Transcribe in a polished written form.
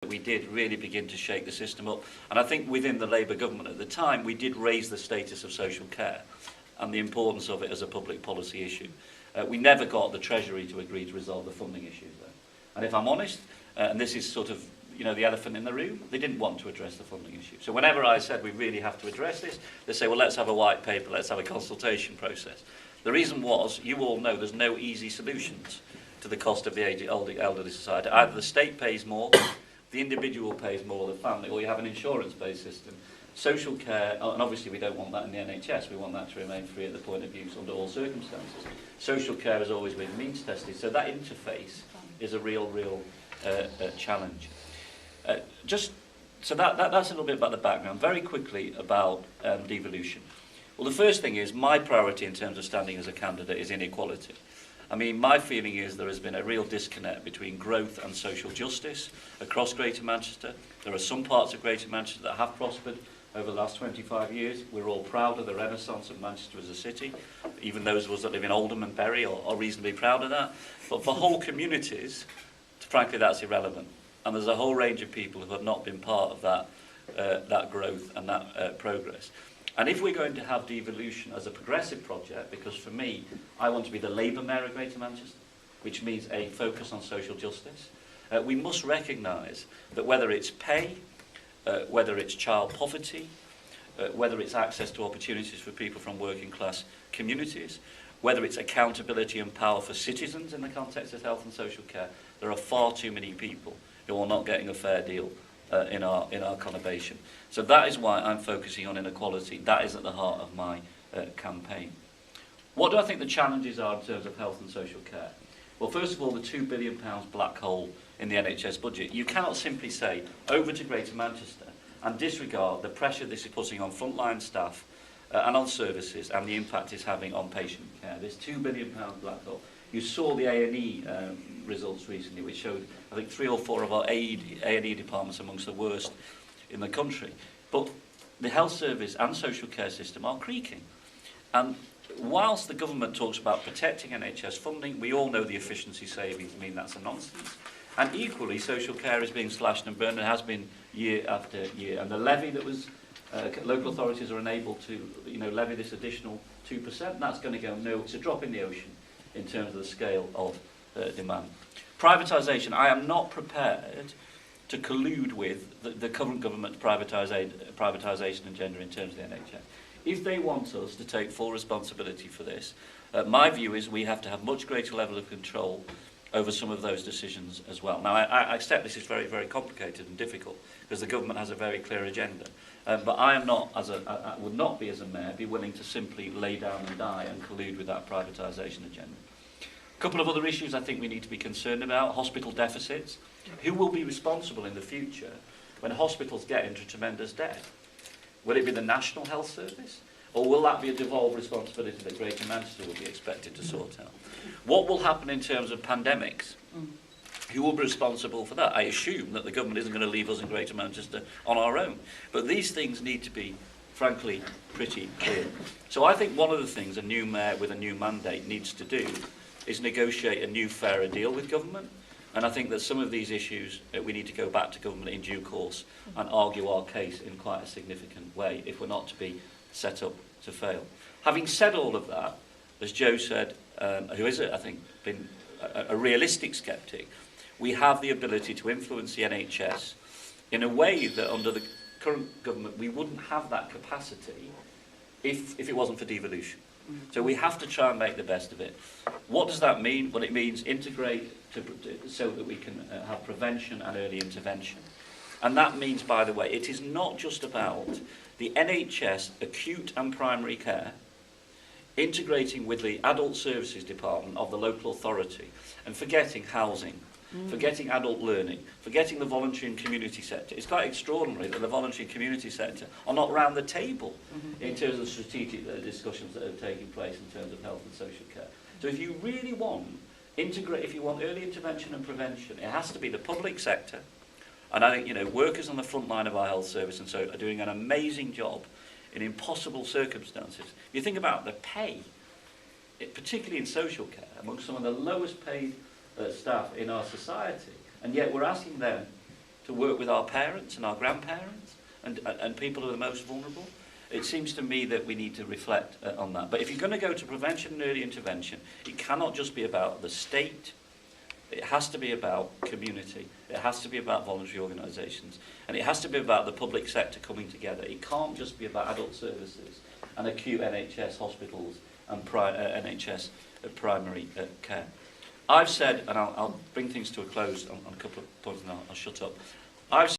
we did really begin to shake the system up. And I think within the Labour government at the time, we did raise the status of social care and the importance of it as a public policy issue. We never got the Treasury to agree to resolve the funding issues though. And if I'm honest, and this is sort of the elephant in the room, they didn't want to address the funding issue. So whenever I said we really have to address this, they say, well, let's have a white paper, let's have a consultation process. The reason was, you all know there's no easy solutions to the cost of the elderly society. Either the state pays more, the individual pays more, the family, or you have an insurance-based system. Social care, and obviously we don't want that in the NHS, we want that to remain free at the point of use under all circumstances. Social care has always been means tested, so that interface is a real challenge. So that's a little bit about the background. Very quickly about devolution. Well, the first thing is, my priority in terms of standing as a candidate is inequality. I mean, my feeling is there has been a real disconnect between growth and social justice across Greater Manchester. There are some parts of Greater Manchester that have prospered over the last 25 years. We're all proud of the renaissance of Manchester as a city. Even those of us that live in Oldham and Bury are reasonably proud of that. But for whole communities, frankly, that's irrelevant. And there's a whole range of people who have not been part of that growth and that progress. And if we're going to have devolution as a progressive project, because for me, I want to be the Labour Mayor of Greater Manchester, which means a focus on social justice, we must recognise that whether it's pay, whether it's child poverty, whether it's access to opportunities for people from working class communities, whether it's accountability and power for citizens in the context of health and social care, there are far too many people who are not getting a fair deal in our conurbation. So that is why I'm focusing on inequality. That is at the heart of my campaign. What do I think the challenges are in terms of health and social care? Well, first of all, the £2 billion black hole in the NHS budget. You cannot simply say, over to Greater Manchester, and disregard the pressure this is putting on frontline staff and on services and the impact it's having on patient care. This £2 billion black hole. You saw the A&E results recently, which showed, I think, 3 or 4 of our A&E departments amongst the worst in the country. But the health service and social care system are creaking. And whilst the government talks about protecting NHS funding, we all know the efficiency savings mean that's a nonsense. And equally, social care is being slashed and burned, and has been year after year. And the levy that was, local authorities are unable to levy this additional 2%, that's going to go, no, it's a drop in the ocean in terms of the scale of demand. Privatisation, I am not prepared to collude with the current government's privatisation agenda in terms of the NHS. If they want us to take full responsibility for this, my view is we have to have much greater level of control over some of those decisions as well. Now, I accept this is very, very complicated and difficult because the government has a very clear agenda. But I am not, I would not be as a mayor, be willing to simply lay down and die and collude with that privatisation agenda. A couple of other issues I think we need to be concerned about. Hospital deficits. Who will be responsible in the future when hospitals get into tremendous debt? Will it be the National Health Service? Or will that be a devolved responsibility that Greater Manchester will be expected to sort out? What will happen in terms of pandemics? Who will be responsible for that? I assume that the government isn't going to leave us in Greater Manchester on our own. But these things need to be, frankly, pretty clear. So I think one of the things a new mayor with a new mandate needs to do is negotiate a new, fairer deal with government. And I think that some of these issues, we need to go back to government in due course and argue our case in quite a significant way if we're not to be set up to fail. Having said all of that, as Joe said, who is, I think, been a realistic sceptic, we have the ability to influence the NHS in a way that under the current government we wouldn't have that capacity if it wasn't for devolution. So we have to try and make the best of it. What does that mean? Well, it means integrate so that we can have prevention and early intervention. And that means, by the way, it is not just about the NHS acute and primary care integrating with the adult services department of the local authority and forgetting housing, forgetting adult learning, forgetting the voluntary and community sector. It's quite extraordinary that the voluntary and community sector are not round the table in terms of strategic discussions that are taking place in terms of health and social care. So if you really want if you want early intervention and prevention, it has to be the public sector. And I think, workers on the front line of our health service and so are doing an amazing job in impossible circumstances. You think about the pay, particularly in social care, among some of the lowest paid staff in our society, and yet we're asking them to work with our parents and our grandparents and people who are the most vulnerable? It seems to me that we need to reflect on that. But if you're going to go to prevention and early intervention, it cannot just be about the state. It has to be about community. It has to be about voluntary organisations. And it has to be about the public sector coming together. It can't just be about adult services and acute NHS hospitals and NHS primary care. I've said, and I'll bring things to a close on a couple of points and I'll shut up. I've